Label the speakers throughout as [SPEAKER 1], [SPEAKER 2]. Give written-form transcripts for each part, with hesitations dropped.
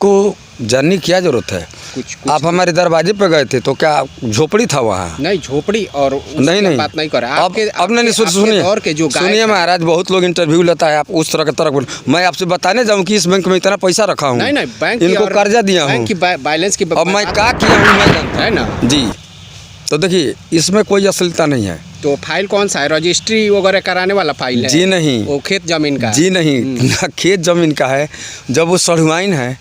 [SPEAKER 1] को जानने की क्या जरूरत है?
[SPEAKER 2] कुछ
[SPEAKER 1] आप हमारे दरवाजे पे गए थे तो क्या झोपड़ी था वहाँ?
[SPEAKER 2] नहीं, झोपड़ी और
[SPEAKER 1] नहीं
[SPEAKER 2] बात नहीं कर रहा।
[SPEAKER 1] अब नहीं सुनिए सुनिए महाराज, बहुत लोग इंटरव्यू लेता है, आप उस तरह का तरह मैं आपसे बताने जाऊँ कि इस बैंक में इतना पैसा रखा हूँ,
[SPEAKER 2] नहीं बैंक
[SPEAKER 1] इनको कर्जा दिया हूँ,
[SPEAKER 2] बैंक की बैलेंस की
[SPEAKER 1] अब मैं क्या किया हूँ मैं जानता
[SPEAKER 2] है ना
[SPEAKER 1] जी। तो देखिए इसमें कोई अश्लीलता नहीं है।
[SPEAKER 2] तो फाइल कौन सा है? रजिस्ट्री वगैरह कराने वाला फाइल है?
[SPEAKER 1] जी नहीं,
[SPEAKER 2] वो खेत जमीन का?
[SPEAKER 1] जी नहीं, ना खेत जमीन का है। जब वो सढ़ुआइन है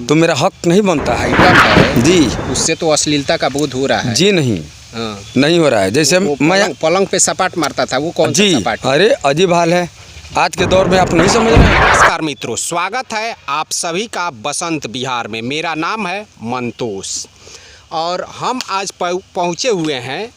[SPEAKER 1] तो मेरा हक नहीं बनता है जी।
[SPEAKER 2] उससे तो अश्लीलता का बोध हो रहा है।
[SPEAKER 1] जी नहीं,
[SPEAKER 2] हाँ।
[SPEAKER 1] नहीं हो रहा है। जैसे मैं
[SPEAKER 2] पलंग पे सपाट मारता था, वो कौन सा सपाट?
[SPEAKER 1] अरे अजीब हाल है आज के दौर में, आप नहीं समझ रहे।
[SPEAKER 2] नमस्कार मित्रों, स्वागत है आप सभी का बसंत बिहार में। मेरा नाम है मंतोष और हम आज पहुँचे हुए हैं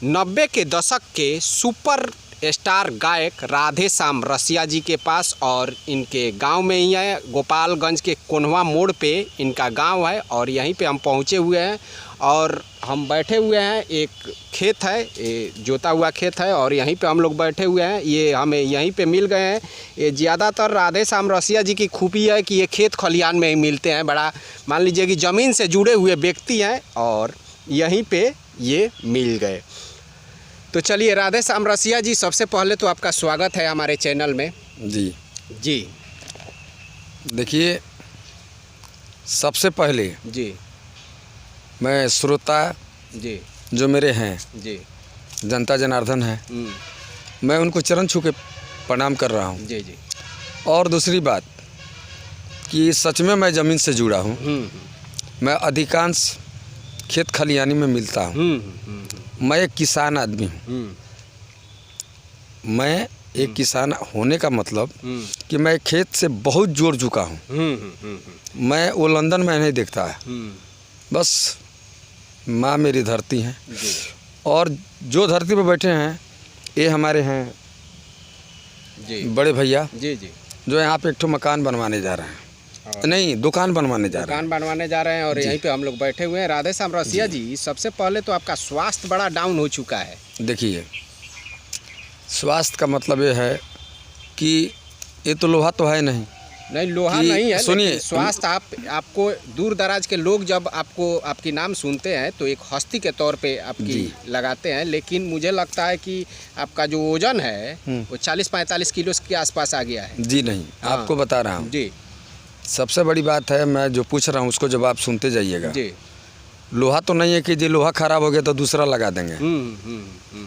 [SPEAKER 2] 90 के दशक के सुपर स्टार गायक राधे श्याम रसिया जी के पास, और इनके गांव में ही है। गोपालगंज के कोन्हवा मोड़ पे इनका गांव है और यहीं पे हम पहुंचे हुए हैं और हम बैठे हुए हैं। एक खेत है, ये जोता हुआ खेत है और यहीं पे हम लोग बैठे हुए हैं। ये हमें यहीं पे मिल गए हैं। ये ज़्यादातर राधे श्याम रसिया जी की खूबी है कि ये खेत खलिहान में ही मिलते हैं। बड़ा मान लीजिए कि ज़मीन से जुड़े हुए व्यक्ति हैं और यहीं पे ये मिल गए। तो चलिए, राधे श्याम रसिया जी, सबसे पहले तो आपका स्वागत है हमारे चैनल में।
[SPEAKER 1] जी
[SPEAKER 2] जी
[SPEAKER 1] देखिए, सबसे पहले
[SPEAKER 2] जी
[SPEAKER 1] मैं श्रोता
[SPEAKER 2] जी
[SPEAKER 1] जो मेरे हैं,
[SPEAKER 2] जी
[SPEAKER 1] जनता जनार्दन है, मैं उनको चरण छू के प्रणाम कर रहा हूँ।
[SPEAKER 2] जी जी।
[SPEAKER 1] और दूसरी बात कि सच में मैं ज़मीन से जुड़ा हूँ। मैं अधिकांश खेत खलिहानी में मिलता हूँ। मैं एक किसान आदमी हूँ। मैं एक किसान होने का मतलब कि मैं खेत से बहुत जुड़ चुका हूँ। मैं वो लंदन में नहीं देखता है, बस माँ मेरी धरती है। और जो धरती पर बैठे हैं ये हमारे हैं
[SPEAKER 2] जी
[SPEAKER 1] बड़े भैया
[SPEAKER 2] जी जी,
[SPEAKER 1] जो यहाँ पे एक ठो मकान बनवाने जा रहे हैं, नहीं दुकान बनवाने जा रहे हैं
[SPEAKER 2] और यहीं पे हम लोग बैठे हुए हैं। राधे श्याम रसिया जी, सबसे पहले तो आपका स्वास्थ्य बड़ा डाउन हो चुका है।
[SPEAKER 1] देखिए, स्वास्थ्य का मतलब ये है कि ये तो लोहा तो है नहीं
[SPEAKER 2] लोहा नहीं है।
[SPEAKER 1] सुनिए,
[SPEAKER 2] स्वास्थ्य आपको दूर दराज के लोग जब आपकी नाम सुनते हैं तो एक हस्ती के तौर पे आपकी लगाते हैं, लेकिन मुझे लगता है कि आपका जो वजन है वो 40-45 किलो के आसपास आ गया है।
[SPEAKER 1] जी नहीं, आपको बता रहा हूँ
[SPEAKER 2] जी।
[SPEAKER 1] सबसे बड़ी बात है, मैं जो पूछ रहा हूँ उसको जवाब सुनते जाइएगा
[SPEAKER 2] जी।
[SPEAKER 1] लोहा तो नहीं है कि जो लोहा खराब हो गया तो दूसरा लगा देंगे।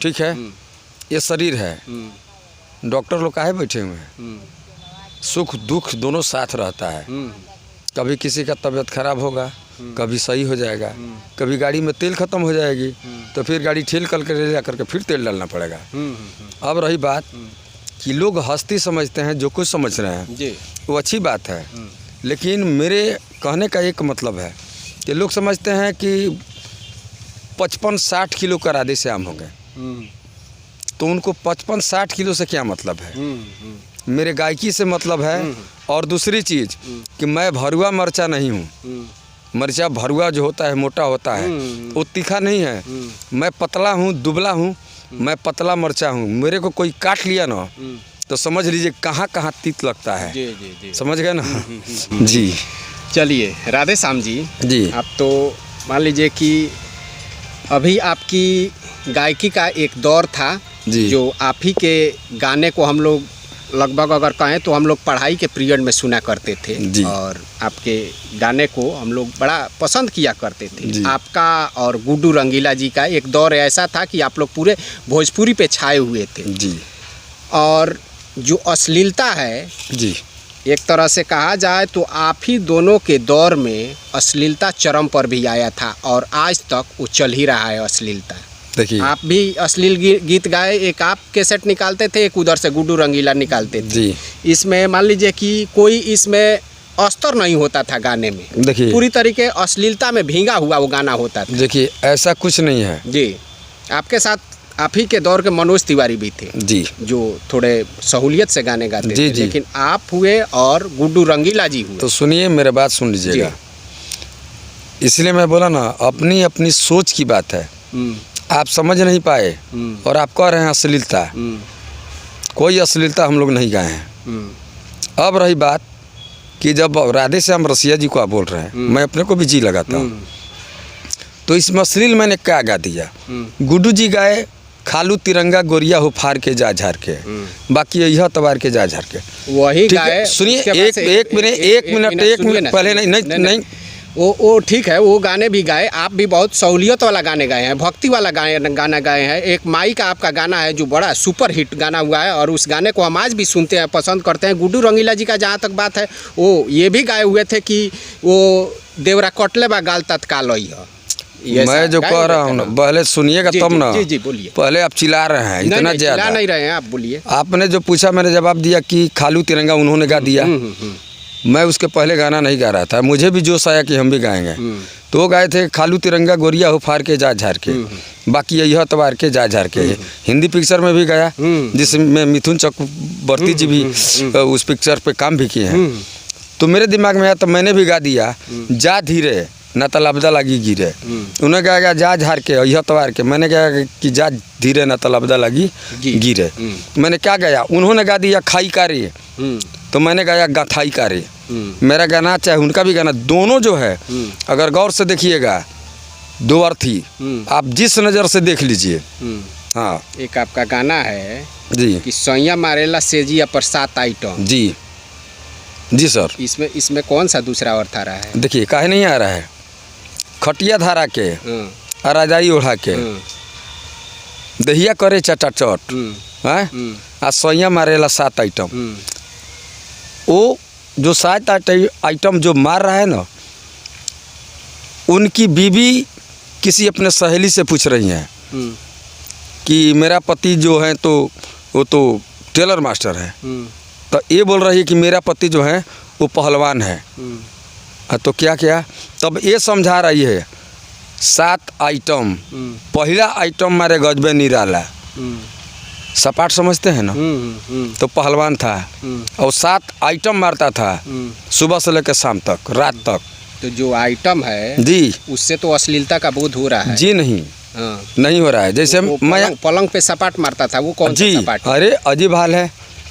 [SPEAKER 1] ठीक है, ये शरीर है। डॉक्टर लोग काहे बैठे हुए हैं? सुख दुख दोनों साथ रहता है। कभी किसी का तबीयत खराब होगा, कभी सही हो जाएगा, कभी गाड़ी में तेल खत्म हो जाएगी तो फिर गाड़ी ठेल करके ले जा करके फिर तेल डालना पड़ेगा। अब रही बात कि लोग हस्ती समझते हैं, जो कुछ समझ रहे हैं वो अच्छी बात है, लेकिन मेरे कहने का एक मतलब है कि लोग समझते हैं कि 55-60 किलो का राधे श्याम हो गए, तो उनको 55-60 किलो से क्या मतलब है? मेरे गायकी से मतलब है। और दूसरी चीज़ कि मैं भरुआ मरचा नहीं हूँ। मरचा भरुआ जो होता है मोटा होता है, वो तीखा नहीं है। मैं पतला हूँ, दुबला हूँ, मैं पतला मरचा हूँ। मेरे को कोई काट लिया ना तो समझ लीजिए कहाँ कहाँ तीत लगता है।
[SPEAKER 2] जी जी जी, समझ
[SPEAKER 1] गए ना? जी।
[SPEAKER 2] चलिए राधे श्याम जी, आप तो मान लीजिए कि अभी आपकी गायकी का एक दौर था जो आप ही के गाने को हम लोग लगभग अगर कहें तो हम लोग पढ़ाई के पीरियड में सुना करते थे और आपके गाने को हम लोग बड़ा पसंद किया करते थे। आपका और गुड्डू रंगीला जी का एक दौर ऐसा था कि आप लोग पूरे भोजपुरी पे छाए हुए थे जी। और जो अश्लीलता है जी, एक तरह से कहा जाए तो आप ही दोनों के दौर में अश्लीलता चरम पर भी आया था और आज तक वो चल ही रहा है अश्लीलता। देखिए, आप भी अश्लील गीत गाए, एक आप कैसेट निकालते थे, एक उधर से गुड्डू रंगीला निकालते थे जी। इसमें मान लीजिए कि कोई इसमें अस्तर नहीं होता था गाने में। देखिए, पूरी तरीके अश्लीलता में भींगा हुआ वो गाना होता था।
[SPEAKER 1] देखिए, ऐसा कुछ नहीं है
[SPEAKER 2] जी। आपके साथ आप ही के दौर के मनोज तिवारी भी थे जी, जो थोड़े सहूलियत से गाने गाते थे, लेकिन आप हुए और गुड्डू रंगीला जी हुए।
[SPEAKER 1] तो सुनिए, मेरे बात सुन लीजिएगा, इसलिए मैं बोला ना, अपनी अपनी सोच की बात है। आप समझ नहीं पाए और आप कह रहे हैं अश्लीलता। कोई अश्लीलता हम लोग नहीं गाए हैं। अब रही बात कि जब राधे श्याम रसिया जी को आप बोल रहे हैं, मैं अपने को भी जी लगाता हूँ, तो इसमें अश्लील मैंने क्या गा दिया। गुड्डू जी गाए खालू तिरंगा गोरिया हो फाड़ के जा झाड़ के, बाकी यह तबार के जा झाड़ के,
[SPEAKER 2] वही गाए।
[SPEAKER 1] सुनिए एक मिनट पहले नहीं
[SPEAKER 2] वो ठीक है, वो गाने भी गाए। आप भी बहुत सहूलियत वाला गाने गाए हैं, भक्ति वाला गाना गाए हैं। एक माई का आपका गाना है जो बड़ा सुपर हिट गाना हुआ है, और उस गाने को हम आज भी सुनते हैं, पसंद करते हैं। गुड्डू रंगीला जी का जहाँ तक बात है, वो ये भी गाए हुए थे कि वो देवरा कटले बा गाल तत्काल
[SPEAKER 1] मैं जो कह रहा हूँ ना, पहले सुनिएगा तब ना।
[SPEAKER 2] जी बोलिए।
[SPEAKER 1] पहले आप चिल्ला रहे हैं इतना ज्यादा।
[SPEAKER 2] चिल्ला नहीं रहे हैं, आप बोलिए।
[SPEAKER 1] आपने जो पूछा मैंने जवाब दिया कि खालू तिरंगा उन्होंने गा दिया। मैं उसके पहले गाना नहीं गा रहा था, मुझे भी जोश आया कि हम भी गाएंगे, तो वो गाए थे खालू तिरंगा गोरिया हो फाड़ के जा झाड़ के, बाकी यह तबार के जा झाड़ के। हिंदी पिक्चर में भी गाया, जिसमें मिथुन चक्रवर्ती जी भी उस पिक्चर पे काम भी किए हैं। तो मेरे दिमाग में आया तो मैंने भी गा दिया, जा धीरे न तलबदा लगी गिरे। उन्होंने कहा जा झाड़ के यह तबार के, मैंने कहा कि जा धीरे न तलबदा लगी गिरे। मैंने क्या गाया, उन्होंने गा दिया खाई का रे, तो मैंने गाया गाथाई का रे। मेरा गाना चाहे उनका भी गाना, दोनों जो है अगर गौर से देखिएगा दो अर्थ ही, आप जिस नज़र से देख लीजिए। हाँ,
[SPEAKER 2] एक आपका गाना है
[SPEAKER 1] जी
[SPEAKER 2] कि सैया मारेला सेजिया पर 7 आइटम।
[SPEAKER 1] जी सर।
[SPEAKER 2] इसमें कौन सा दूसरा अर्थ आ रहा है?
[SPEAKER 1] देखिए काहे नहीं आ रहा है, खटिया धारा के राजाई ओढ़ा के दहिया करे चटाचट है, आ सैया मारेला 7 आइटम। वो जो 7 आइटम जो मार रहा है ना, उनकी बीवी किसी अपने सहेली से पूछ रही हैं कि मेरा पति जो है तो वो तो टेलर मास्टर है, तो ये बोल रही है कि मेरा पति जो है वो पहलवान है। तो क्या क्या तब ये समझा रही है 7 आइटम, पहला आइटम मारे गजबे निराला, सपाट समझते हैं ना, तो पहलवान था और 7 आइटम मारता था सुबह से लेकर शाम तक, रात तक।
[SPEAKER 2] तो जो आइटम है
[SPEAKER 1] जी,
[SPEAKER 2] उससे तो अश्लीलता का बोध हो रहा है।
[SPEAKER 1] जी नहीं, नहीं हो रहा है। जैसे मैं
[SPEAKER 2] पलंग पे सपाट मारता था, वो कौन सा सपाट?
[SPEAKER 1] अरे अजीब हाल है,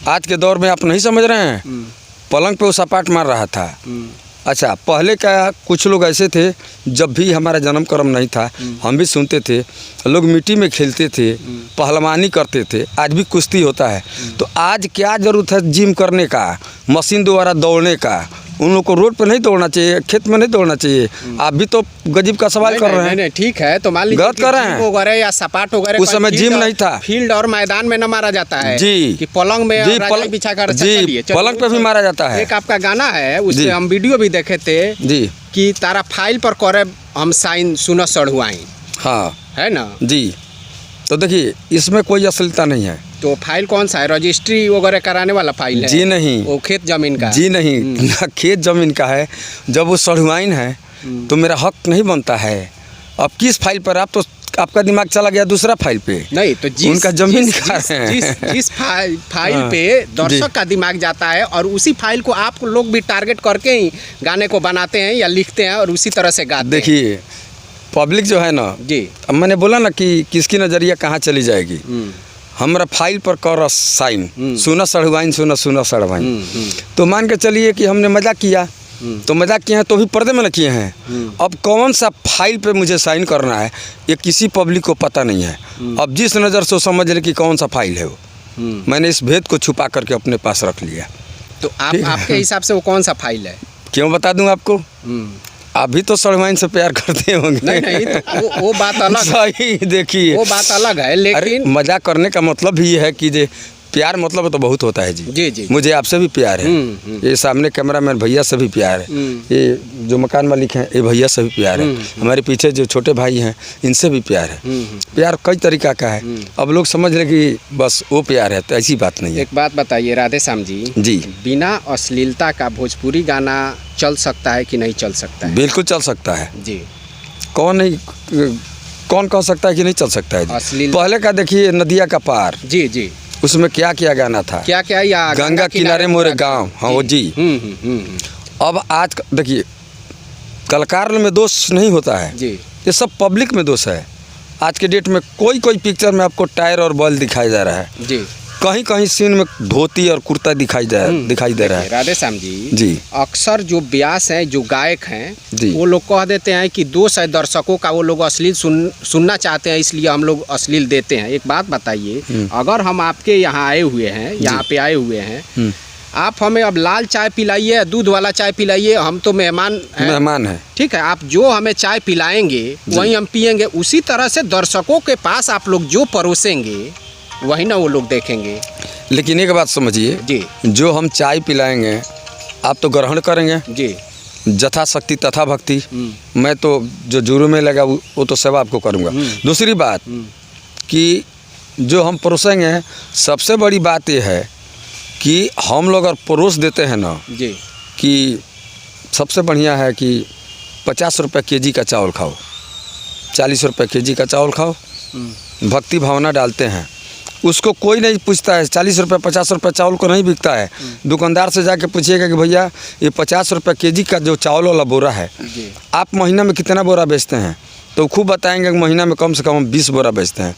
[SPEAKER 1] आज के दौर में आप नहीं समझ रहे हैं, पलंग पे वो सपाट मार रहा था। अच्छा, पहले का कुछ लोग ऐसे थे, जब भी हमारा जन्म कर्म नहीं था हम भी सुनते थे, लोग मिट्टी में खेलते थे, पहलवानी करते थे, आज भी कुश्ती होता है। तो आज क्या ज़रूरत है जिम करने का, मशीन द्वारा दौड़ने का? उन लोग को रोड पे नहीं दौड़ना चाहिए, खेत में नहीं दौड़ना चाहिए। आप भी तो गजीब का सवाल कर रहे हैं।
[SPEAKER 2] नहीं, ठीक है, तो मान लीजिए
[SPEAKER 1] गलत कर रहे हैं
[SPEAKER 2] वगैरह या सपाट वगैरह,
[SPEAKER 1] उस समय जिम नहीं था,
[SPEAKER 2] फील्ड और मैदान में न मारा जाता है
[SPEAKER 1] जी,
[SPEAKER 2] कि पलंग में बिछा कर
[SPEAKER 1] जी, पलंग पे भी मारा जाता है।
[SPEAKER 2] एक आपका गाना है, उससे हम वीडियो भी देखे थे
[SPEAKER 1] जी, कि
[SPEAKER 2] तारा फाइल पर करे हम साइन सुन सड़ुआई,
[SPEAKER 1] हाँ है
[SPEAKER 2] ना
[SPEAKER 1] जी। तो देखिए इसमें कोई अश्लीलता नहीं है।
[SPEAKER 2] तो फाइल कौन सा है? रजिस्ट्री वगैरह कराने वाला फाइल है?
[SPEAKER 1] जी नहीं,
[SPEAKER 2] वो खेत जमीन का?
[SPEAKER 1] जी नहीं, ना खेत जमीन का है। जब वो सड़ुआइन है तो मेरा हक नहीं बनता है। अब किस फाइल पर? आप तो आपका दिमाग चला गया दूसरा फाइल पे।
[SPEAKER 2] नहीं तो
[SPEAKER 1] उनका जमीन
[SPEAKER 2] जिस फाइल पे दर्शक का दिमाग जाता है, और उसी फाइल को आप लोग भी टारगेट करके ही गाने को बनाते हैं या लिखते हैं और उसी तरह से गाते हैं।
[SPEAKER 1] देखिए पब्लिक जो है ना जी, अब मैंने बोला ना कि किसकी नज़रिया कहाँ चली जाएगी। हमारा फाइल पर कर साइन, सुना सड़वाइन, सुना सड़वाइन। तो मान के चलिए कि हमने मजाक किया, तो मजाक किए हैं तो भी पर्दे में न किए हैं। अब कौन सा फाइल पे मुझे साइन करना है ये किसी पब्लिक को पता नहीं है। अब जिस नज़र से समझ ले कि कौन सा फाइल है वो, मैंने इस भेद को छुपा करके अपने पास रख लिया।
[SPEAKER 2] तो आपके हिसाब से वो कौन सा फाइल है?
[SPEAKER 1] क्यों बता दूं आपको? आप भी तो सड़वाइन से प्यार करते होंगे।
[SPEAKER 2] नहीं तो वो बात अलग
[SPEAKER 1] सही, देखिए
[SPEAKER 2] वो बात अलग है, लेकिन
[SPEAKER 1] मजाक करने का मतलब भी ये है कि जे प्यार मतलब तो बहुत होता है जी। जी मुझे आपसे भी प्यार है, ये सामने कैमरामैन भैया से भी प्यार है, ये जो मकान मालिक हैं ये भैया से भी प्यार है, हमारे पीछे जो छोटे भाई हैं इनसे भी प्यार है। प्यार कई तरीका का है। अब लोग समझ रहे कि बस वो प्यार है, तो ऐसी बात नहीं है।
[SPEAKER 2] एक बात बताइए राधे श्याम जी, बिना अश्लीलता का भोजपुरी गाना चल सकता है कि नहीं चल सकता है?
[SPEAKER 1] बिल्कुल चल सकता है
[SPEAKER 2] जी।
[SPEAKER 1] कौन कह सकता है कि नहीं चल सकता है? पहले का देखिए नदिया का पार, जी, उसमें क्या क्या गाना था,
[SPEAKER 2] क्या या
[SPEAKER 1] गंगा किनारे मोरे गांव, हाँ वो जी। अब आज देखिए कलाकार में दोष नहीं होता है जी, ये सब पब्लिक में दोष है। आज के डेट में कोई पिक्चर में आपको टायर और बॉल दिखाया जा रहा है जी। कहीं कहीं सीन में धोती और कुर्ता दिखाई दे रहा है।
[SPEAKER 2] राधे श्याम जी,
[SPEAKER 1] अक्सर
[SPEAKER 2] जो व्यास हैं, जो गायक हैं,
[SPEAKER 1] वो
[SPEAKER 2] लोग कह देते हैं कि दोष है दर्शकों का, वो लोग अश्लील सुनना चाहते हैं, इसलिए हम लोग अश्लील देते हैं। एक बात बताइए, अगर हम आपके यहाँ आए हुए हैं, यहाँ पे आए हुए हैं, आप हमें अब लाल चाय पिलाइए, दूध वाला चाय पिलाइए, हम तो मेहमान हैं, ठीक है। आप जो हमें चाय पिलाएंगे वही हम पिएंगे। उसी तरह से दर्शकों के पास आप लोग जो परोसेंगे वही ना वो लोग देखेंगे।
[SPEAKER 1] लेकिन एक बात समझिए
[SPEAKER 2] जी,
[SPEAKER 1] जो हम चाय पिलाएंगे आप तो ग्रहण करेंगे
[SPEAKER 2] जी,
[SPEAKER 1] जथा शक्ति तथा भक्ति। मैं तो जो जुर्म में लगा वो तो सेवा आपको करूँगा। दूसरी बात कि जो हम परोसेंगे, सबसे बड़ी बात ये है कि हम लोग अगर परोस देते हैं ना
[SPEAKER 2] जी,
[SPEAKER 1] कि सबसे बढ़िया है कि 50 रुपये केजी का चावल खाओ, 40 रुपये केजी का चावल खाओ, भक्ति भावना डालते हैं, उसको कोई नहीं पूछता है। 40 रुपये 50 रुपये चावल को नहीं बिकता है। दुकानदार से जाके पूछिएगा कि भैया ये 50 रुपये केजी का जो चावल वाला बोरा है, आप महीना में कितना बोरा बेचते हैं? तो खूब बताएंगे कि महीना में कम से कम हम 20 बोरा बेचते हैं।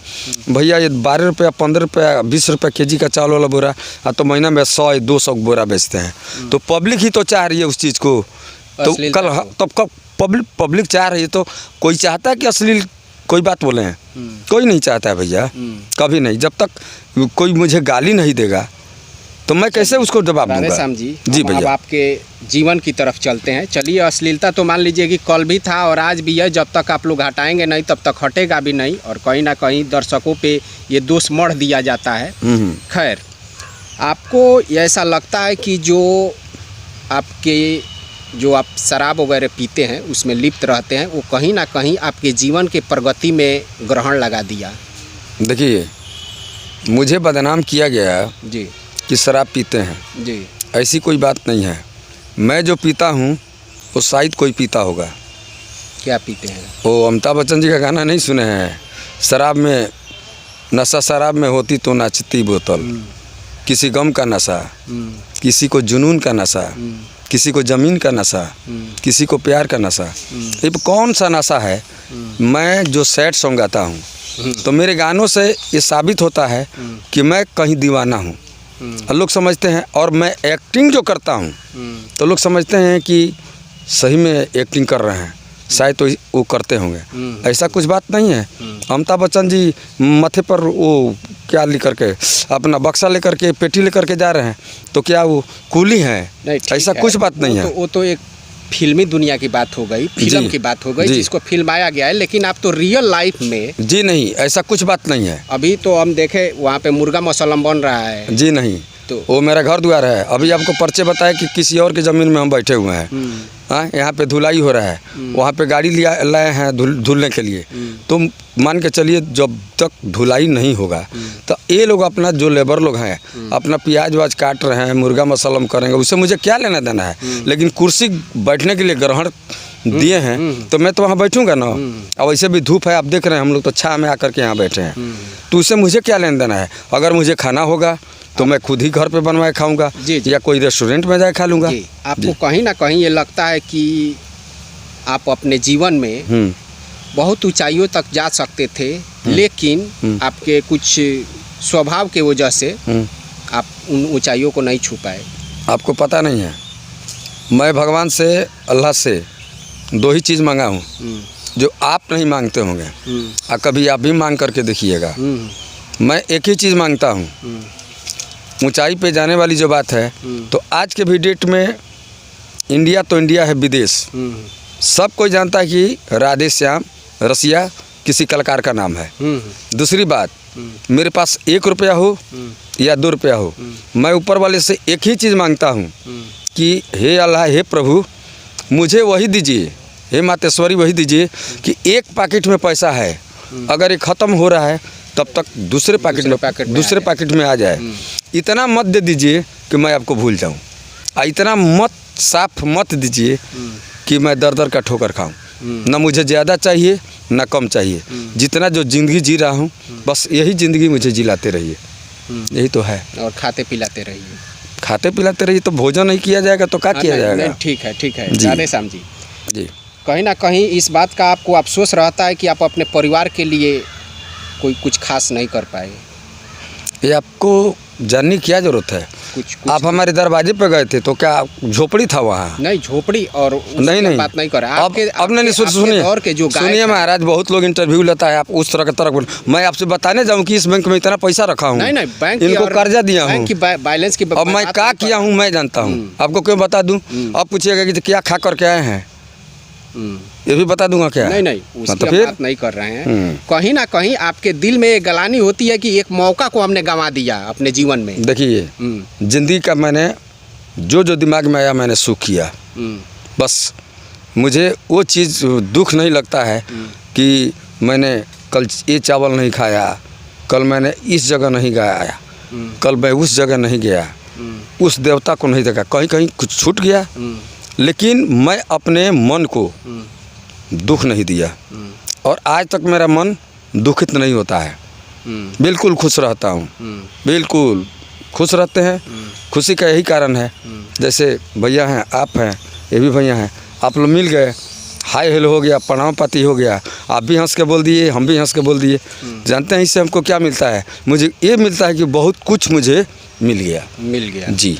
[SPEAKER 1] भैया ये 12 रुपया 15 रुपया 20 रुपये केजी का चावल वाला बोरा, तो महीना में 100-200 बोरा बेचते हैं। तो पब्लिक ही तो चाह रही है उस चीज़ को। तो कब पब्लिक चाह रही है, तो कोई चाहता है कि अश्लील कोई बात बोले हैं? कोई नहीं चाहता है भैया, कभी नहीं। जब तक कोई मुझे गाली नहीं देगा तो मैं कैसे उसको जवाब दूंगा?
[SPEAKER 2] राधे श्याम जी भैया, अब आपके जीवन की तरफ चलते हैं। चलिए, अश्लीलता तो मान लीजिए कि कल भी था और आज भी है, जब तक आप लोग हटाएंगे नहीं तब तक हटेगा भी नहीं, और कहीं ना कहीं दर्शकों पे ये दोष मढ़ दिया जाता है। खैर, आपको ऐसा लगता है कि जो आप शराब वगैरह पीते हैं, उसमें लिप्त रहते हैं, वो कहीं ना कहीं आपके जीवन के प्रगति में ग्रहण लगा दिया?
[SPEAKER 1] देखिए, मुझे बदनाम किया गया
[SPEAKER 2] जी
[SPEAKER 1] कि शराब पीते हैं
[SPEAKER 2] जी,
[SPEAKER 1] ऐसी कोई बात नहीं है। मैं जो पीता हूँ वो शायद कोई पीता होगा।
[SPEAKER 2] क्या पीते हैं?
[SPEAKER 1] वो अमिताभ बच्चन जी का गाना नहीं सुने हैं? शराब में नशा, शराब में होती तो नाचती बोतल, किसी गम का नशा, किसी को जुनून का नशा, किसी को ज़मीन का नशा, किसी को प्यार का नशा। ये कौन सा नशा है? मैं जो सैड सॉन्ग गाता हूँ तो मेरे गानों से ये साबित होता है कि मैं कहीं दीवाना हूँ। लोग समझते हैं, और मैं एक्टिंग जो करता हूँ तो लोग समझते हैं कि सही में एक्टिंग कर रहे हैं, शायद तो वो करते होंगे। ऐसा कुछ बात नहीं है। अमिताभ बच्चन जी माथे पर वो क्या लेकर के, अपना बक्सा लेकर के, पेटी लेकर के जा रहे हैं, तो क्या वो कूली हैं? ऐसा कुछ बात नहीं है।
[SPEAKER 2] वो तो एक फिल्मी दुनिया की बात हो गई, फिल्म की बात हो गई, जिसको फिल्माया गया है। लेकिन आप तो रियल लाइफ में
[SPEAKER 1] जी नहीं, ऐसा कुछ बात नहीं है।
[SPEAKER 2] अभी तो हम देखे वहाँ पे मुर्गा मसलम बन रहा है।
[SPEAKER 1] जी नहीं, तो वो मेरा घर द्वार है। अभी आपको पर्चे बताया कि किसी और की ज़मीन में हम बैठे हुए हैं। हाँ, यहाँ पे धुलाई हो रहा है, वहाँ पे गाड़ी लाए हैं धुलने के लिए। तो मान के चलिए, जब तक धुलाई नहीं होगा तो ये लोग अपना जो लेबर लोग हैं अपना प्याज वाज काट रहे हैं, मुर्गा मसलम करेंगे, उससे मुझे क्या लेना देना है? लेकिन कुर्सी बैठने के लिए ग्रहण दिए हैं तो मैं तो वहाँ बैठूंगा ना। और वैसे भी धूप है, आप देख रहे हैं, हम लोग तो छाँव में आकर के यहाँ बैठे हैं, तो उससे मुझे क्या लेना देना है? अगर मुझे खाना होगा तो मैं खुद ही घर पे बनवाए खाऊंगा, या कोई रेस्टोरेंट में जाए खा लूँगा।
[SPEAKER 2] आपको कहीं ना कहीं ये लगता है कि आप अपने जीवन में बहुत ऊंचाइयों तक जा सकते थे, लेकिन आपके कुछ स्वभाव के वजह से आप उन ऊंचाइयों को नहीं छू पाए?
[SPEAKER 1] आपको पता नहीं है, मैं भगवान से, अल्लाह से 2 ही चीज़ मांगा हूँ जो आप नहीं मांगते होंगे, और कभी आप भी मांग करके देखिएगा। मैं एक ही चीज़ मांगता हूँ, ऊंचाई पे जाने वाली जो बात है, तो आज के भी डेट में इंडिया तो इंडिया है, विदेश सब कोई जानता है कि राधे श्याम रसिया किसी कलाकार का नाम है। दूसरी बात, मेरे पास 1 रुपया हो या 2 रुपया हो, मैं ऊपर वाले से एक ही चीज़ मांगता हूँ कि हे अल्लाह, हे प्रभु, मुझे वही दीजिए, हे मातेश्वरी वही दीजिए कि एक पैकेट में पैसा है, अगर ये ख़त्म हो रहा है तब तक दूसरे पैकेट में आ जाए। इतना मत दे दीजिए कि मैं आपको भूल जाऊं, और इतना मत साफ मत दीजिए कि मैं दर दर का ठोकर खाऊं। ना मुझे ज़्यादा चाहिए ना कम चाहिए, जितना जो ज़िंदगी जी रहा हूं बस यही ज़िंदगी मुझे जिलाते रहिए, यही तो है।
[SPEAKER 2] और खाते पिलाते रहिए।
[SPEAKER 1] खाते पिलाते रहिए, तो भोजन नहीं किया जाएगा तो क्या किया जाएगा?
[SPEAKER 2] ठीक है, ठीक है राधे श्याम जी।
[SPEAKER 1] जी,
[SPEAKER 2] कहीं ना कहीं इस बात का आपको अफसोस रहता है कि आप अपने परिवार के लिए कोई कुछ खास नहीं कर पाए?
[SPEAKER 1] ये आपको जानने की क्या जरूरत है?
[SPEAKER 2] कुछ
[SPEAKER 1] आप हमारे दरवाजे पे गए थे तो क्या झोपड़ी था वहाँ?
[SPEAKER 2] नहीं, झोपड़ी और
[SPEAKER 1] नहीं
[SPEAKER 2] बात नहीं कर रहा।
[SPEAKER 1] अब नहीं सुनिए महाराज, बहुत लोग इंटरव्यू लेता है, आप उस तरह का तरह। मैं आपसे बताने जाऊँ कि इस बैंक में इतना पैसा रखा हूँ,
[SPEAKER 2] नहीं बैंक
[SPEAKER 1] इनको कर्जा दिया हूँ,
[SPEAKER 2] बैलेंस की
[SPEAKER 1] अब मैं क्या किया हूँ मैं जानता हूँ। आपको क्यों बता दूँ? अब पूछिएगा कि क्या खा करके आए हैं, ये भी बता दूंगा क्या?
[SPEAKER 2] नहीं उसकी हम बात नहीं कर रहे हैं। कहीं ना कहीं आपके दिल में एक गलानी होती है कि एक मौका को हमने गंवा दिया अपने जीवन में।
[SPEAKER 1] देखिए, जिंदगी का मैंने जो दिमाग में आया मैंने सुख किया, बस मुझे वो चीज़ दुख नहीं लगता है कि मैंने कल ये चावल नहीं खाया, कल मैंने इस जगह नहीं गया, कल मैं उस जगह नहीं गया, उस देवता को नहीं देखा, कहीं कहीं कुछ छूट गया, लेकिन मैं अपने मन को दुख नहीं दिया और आज तक मेरा मन दुखित नहीं होता है। बिल्कुल खुश रहता हूँ, बिल्कुल खुश रहते हैं। खुशी का यही कारण है, जैसे भैया हैं, आप हैं, ये भी भैया हैं, आप लोग मिल गए, हाय हेलो हो गया, प्रणाम पाती हो गया, आप भी हंस के बोल दिए, हम भी हंस के बोल दिए। जानते हैं इससे हमको क्या मिलता है? मुझे ये मिलता है कि बहुत कुछ मुझे मिल गया जी।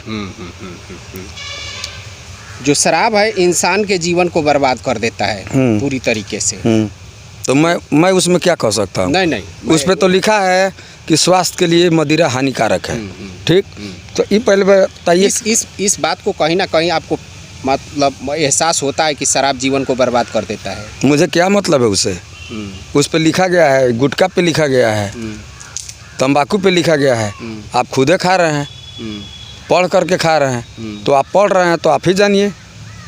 [SPEAKER 2] जो शराब है इंसान के जीवन को बर्बाद कर देता है पूरी तरीके से।
[SPEAKER 1] तो मैं उसमें क्या कह सकता हूँ?
[SPEAKER 2] नहीं
[SPEAKER 1] उस पर तो लिखा है कि स्वास्थ्य के लिए मदिरा हानिकारक है। ठीक, तो ये पहले बताइए।
[SPEAKER 2] इस बात को कहीं ना कहीं आपको मतलब एहसास होता है कि शराब जीवन को बर्बाद कर देता है?
[SPEAKER 1] मुझे क्या मतलब है उसे? उस पर लिखा गया है, गुटखा पे लिखा गया है, तंबाकू पे लिखा गया है, आप खुदे खा रहे हैं, पढ़ करके खा रहे हैं, तो आप पढ़ रहे हैं तो आप ही जानिए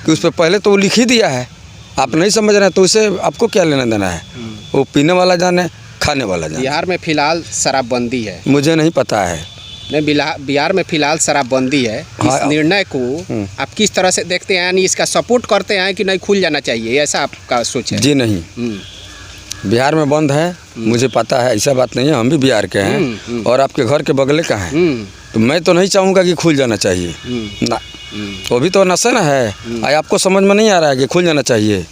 [SPEAKER 1] कि उस पर पहले तो वो लिख ही दिया है। आप नहीं समझ रहे हैं तो उसे आपको क्या लेना देना है? वो पीने वाला जाने, खाने वाला जाने।
[SPEAKER 2] बिहार में फिलहाल शराबबंदी है?
[SPEAKER 1] मुझे नहीं पता है।
[SPEAKER 2] नहीं, बिहार में फिलहाल शराबबंदी है। इस निर्णय को आप किस तरह से देखते हैं? यानी इसका सपोर्ट करते हैं कि नहीं खुल जाना चाहिए, ऐसा आपका सोच है?
[SPEAKER 1] जी नहीं, बिहार में बंद है, मुझे पता है, ऐसा बात नहीं है। हम भी बिहार के हैं और आपके घर के बगले का हैं, तो मैं तो नहीं चाहूँगा कि खुल जाना चाहिए ना। वो भी तो नशा ना है, आपको समझ में नहीं आ रहा है कि खुल जाना चाहिए?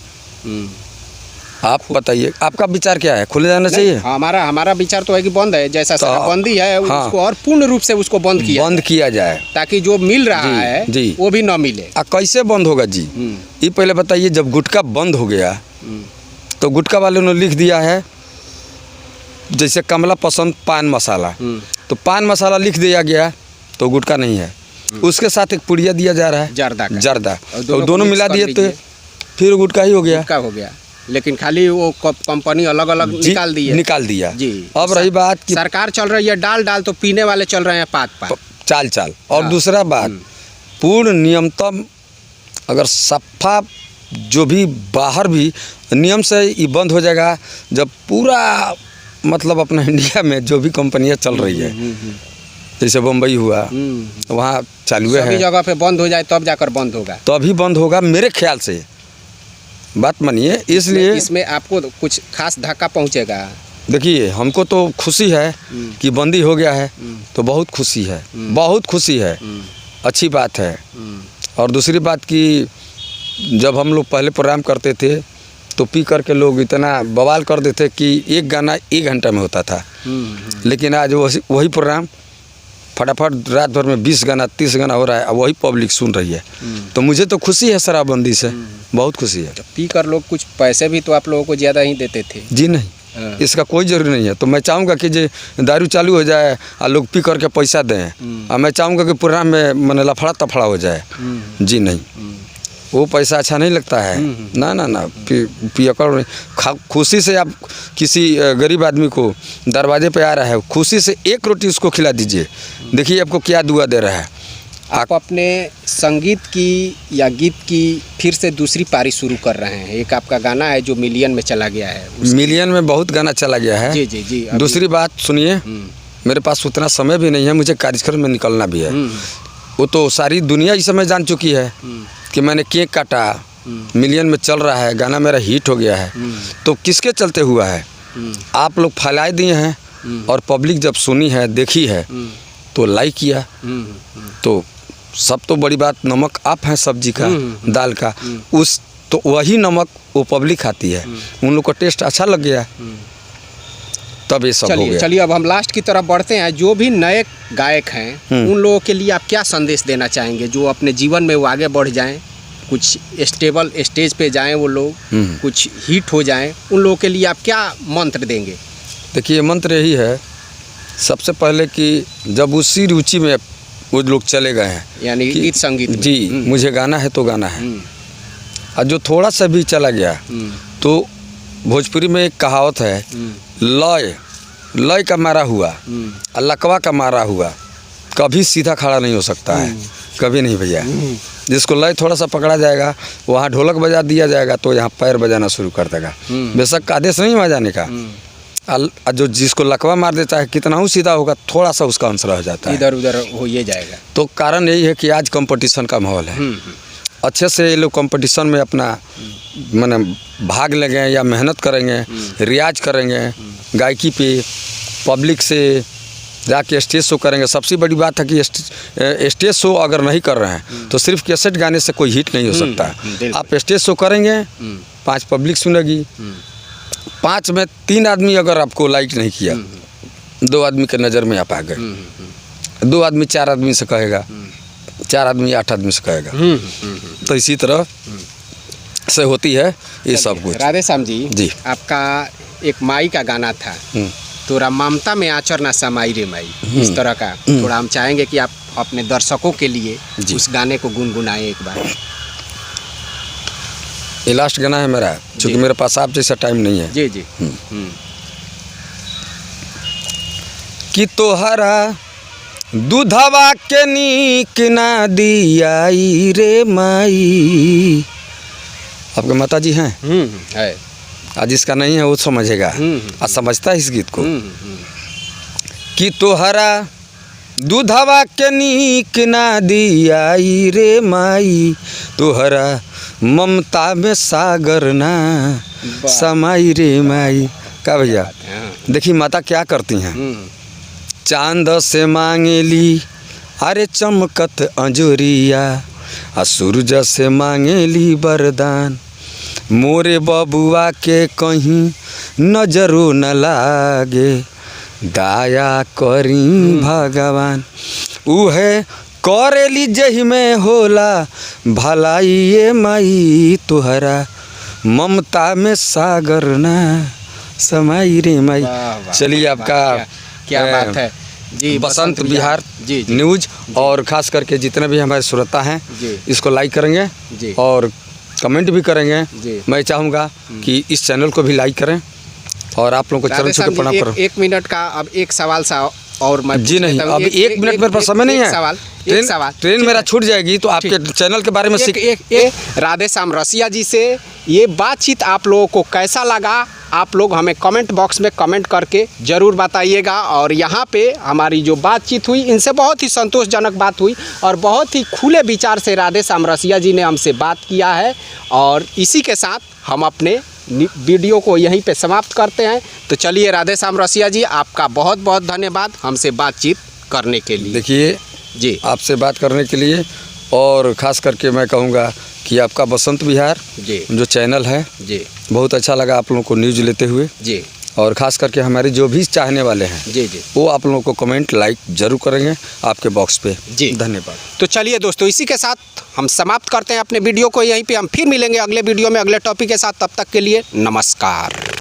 [SPEAKER 1] आप बताइए, आपका विचार क्या है? खुल जाना चाहिए?
[SPEAKER 2] हमारा विचार तो है कि बंद है। जैसा शराबबंदी है उसको और पूर्ण रूप से उसको बंद किया जाए, ताकि जो मिल रहा है जी वो भी न मिले।
[SPEAKER 1] कैसे बंद होगा जी? ये पहले बताइए। जब गुटखा बंद हो गया तो गुटखा वालों ने लिख दिया है, जैसे कमला पसंद पान मसाला, तो पान मसाला लिख दिया गया तो गुटखा नहीं है। उसके साथ एक पुड़िया दिया जा रहा है, जर्दा, तो दोनों मिला दिए तो फिर गुटखा ही हो गया।
[SPEAKER 2] लेकिन खाली वो कंपनी अलग अलग निकाल दिया
[SPEAKER 1] जी। अब रही बात कि
[SPEAKER 2] सरकार चल रही है डाल तो पीने वाले चल रहे हैं पात
[SPEAKER 1] चाल। और दूसरा बात, पूर्ण नियमतम अगर सफा जो भी बाहर भी नियम से ये बंद हो जाएगा, जब पूरा मतलब अपना इंडिया में जो भी कंपनियां चल रही है, जैसे बम्बई हुआ, वहाँ चालू है,
[SPEAKER 2] सभी जगह पे बंद हो जाए तब जाकर बंद होगा,
[SPEAKER 1] तभी बंद होगा मेरे ख्याल से। बात मानिए, इसलिए
[SPEAKER 2] इसमें आपको कुछ खास धक्का पहुँचेगा?
[SPEAKER 1] देखिए, हमको तो खुशी है कि बंदी हो गया है, तो बहुत खुशी है, बहुत खुशी है, अच्छी बात है। और दूसरी बात कि जब हम लोग पहले प्रोग्राम करते थे तो पी करके लोग इतना बवाल कर देते कि एक गाना 1 घंटा में होता था, लेकिन आज वही प्रोग्राम फटाफट रात भर में 20 गाना 30 गाना हो रहा है, वही पब्लिक सुन रही है। तो मुझे तो खुशी है शराबबंदी से, बहुत खुशी है।
[SPEAKER 2] पी कर लोग कुछ पैसे भी तो आप लोगों को ज़्यादा ही देते थे?
[SPEAKER 1] जी नहीं, इसका कोई ज़रूरी नहीं है। तो मैं चाहूँगा कि जो दारू चालू हो जाए और लोग पी करके पैसा दें, और मैं चाहूँगा कि प्रोग्राम में मैंने लफड़ा तफड़ा हो जाए। जी नहीं, वो पैसा अच्छा नहीं लगता है ना। पियकर खुशी से आप किसी गरीब आदमी को दरवाजे पे आ रहा है, खुशी से 1 रोटी उसको खिला दीजिए, देखिए आपको क्या दुआ दे रहा है।
[SPEAKER 2] आप अपने संगीत की या गीत की फिर से दूसरी पारी शुरू कर रहे हैं। एक आपका गाना है जो मिलियन में चला गया है।
[SPEAKER 1] मिलियन में बहुत गाना चला गया है।
[SPEAKER 2] जी।
[SPEAKER 1] दूसरी बात सुनिए, मेरे पास उतना समय भी नहीं है, मुझे कार्यक्रम में निकलना भी है। वो तो सारी दुनिया इस समय जान चुकी है कि मैंने केक काटा, मिलियन में चल रहा है, गाना मेरा हिट हो गया है। तो किसके चलते हुआ है? आप लोग फैलाए दिए हैं और पब्लिक जब सुनी है, देखी है, तो लाइक किया। तो सब तो बड़ी बात, नमक आप हैं सब्जी का, दाल का, उस तो वही नमक वो पब्लिक खाती है, उन लोग का टेस्ट अच्छा लग गया। तब ये सब हो गया।
[SPEAKER 2] चलिए अब हम लास्ट की तरफ बढ़ते हैं। जो भी नए गायक हैं उन लोगों के लिए आप क्या संदेश देना चाहेंगे, जो अपने जीवन में वो आगे बढ़ जाएं, कुछ स्टेबल स्टेज पे जाएं वो लोग, कुछ हिट हो जाएं, उन लोगों के लिए आप क्या मंत्र देंगे?
[SPEAKER 1] देखिए मंत्र यही है सबसे पहले कि जब उसी रुचि में वो लोग चले गए हैं,
[SPEAKER 2] यानी गीत संगीत में।
[SPEAKER 1] जी मुझे गाना है तो गाना है, और जो थोड़ा सा भी चला गया तो भोजपुरी में एक कहावत है, लय का मारा हुआ और लकवा का मारा हुआ कभी सीधा खड़ा नहीं हो सकता है, कभी नहीं भैया। जिसको लय थोड़ा सा पकड़ा जाएगा, वहाँ ढोलक बजा दिया जाएगा तो यहाँ पैर बजाना शुरू कर देगा, बेशक आदेश नहीं बजाने का। जो जिसको लकवा मार देता है कितना ही सीधा होगा, थोड़ा सा उसका अंश रह जाता है,
[SPEAKER 2] इधर उधर हो ये जाएगा।
[SPEAKER 1] तो कारण यही है कि आज कंपटीशन का माहौल है, अच्छे से ये लोग कंपटीशन में अपना माने भाग लेंगे या मेहनत करेंगे, रियाज करेंगे, गायकी पे पब्लिक से जाके स्टेज शो करेंगे। सबसे बड़ी बात है कि स्टेज शो अगर नहीं कर रहे हैं तो सिर्फ कैसेट गाने से कोई हिट नहीं हो सकता। आप स्टेज शो करेंगे, 5 पब्लिक सुनेगी, 5 में 3 आदमी अगर आपको लाइक नहीं किया, 2 आदमी के नज़र में आप आ गए, 2 आदमी 4 आदमी से कहेगा, 4 आदमी 8 आदमी से कहेगा, तो इसी तरह से होती है ये सब कुछ।
[SPEAKER 2] राधे श्याम जी, आपका एक माई का गाना था, तोरा ममता में आचर ना समाई रे माई, इस तरह का थोड़ा हम चाहेंगे कि आप अपने दर्शकों के लिए उस गाने को गुनगुनाएं एक बार।
[SPEAKER 1] ये लास्ट गाना है मेरा, क्योंकि मेरे पास आप जैसा टाइम नहीं है।
[SPEAKER 2] जी जी।
[SPEAKER 1] कि तोहरा दूधवा के नीक ना दियाई रे माई। आपके माता जी हैं?
[SPEAKER 2] है।
[SPEAKER 1] आज जिसका नहीं है वो समझेगा, आज समझता है इस गीत को। कि तोहरा दूधवा के नीक ना दियाई रे माई, तोहरा ममता में सागर ना समाई रे माई। का भैया देखिए माता क्या करती हैं, चांद से मांगेली अरे चमकत अंजुरिया, आ सूरज से मांगेली वरदान, मोरे बबुआ के कहीं नजरो न लागे, दया करी भगवान। उहे करेली जही में होला भलाई ये माई, तुहरा ममता में सागर ना समाई रे माई। चलिए आपका
[SPEAKER 2] क्या बात है जी।
[SPEAKER 1] बसंत बिहार
[SPEAKER 2] जी
[SPEAKER 1] न्यूज और ख़ास करके जितने भी हमारे श्रोता हैं इसको लाइक करेंगे और कमेंट भी करेंगे। मैं चाहूँगा कि इस चैनल को भी लाइक करें और आप लोगों को चरण छू के प्रणाम करें।
[SPEAKER 2] 1 मिनट का अब एक सवाल सा और मैं
[SPEAKER 1] जी नहीं, अब 1 मिनट मेरे पास समय नहीं है, ट्रेन मेरा छूट जाएगी तो आपके चैनल के बारे में
[SPEAKER 2] राधे श्याम रसिया जी से ये बातचीत आप लोगों को कैसा लगा, आप लोग हमें कमेंट बॉक्स में कमेंट करके ज़रूर बताइएगा। और यहाँ पे हमारी जो बातचीत हुई इनसे बहुत ही संतोषजनक बात हुई और बहुत ही खुले विचार से राधे श्याम रसिया जी ने हमसे बात किया है। और इसी के साथ हम अपने वीडियो को यहीं पे समाप्त करते हैं। तो चलिए राधे श्याम रसिया जी, आपका बहुत बहुत धन्यवाद हमसे बातचीत करने के लिए।
[SPEAKER 1] देखिए
[SPEAKER 2] जी,
[SPEAKER 1] आपसे बात करने के लिए, और ख़ास करके मैं कहूँगा कि आपका बसंत बिहार जो चैनल है बहुत अच्छा लगा आप लोगों को न्यूज़ लेते हुए जी। और ख़ास करके हमारे जो भी चाहने वाले हैं जी वो आप लोगों को कमेंट लाइक जरूर करेंगे आपके बॉक्स पे जी। धन्यवाद।
[SPEAKER 2] तो चलिए दोस्तों, इसी के साथ हम समाप्त करते हैं अपने वीडियो को यहीं पे। हम फिर मिलेंगे अगले वीडियो में अगले टॉपिक के साथ। तब तक के लिए नमस्कार।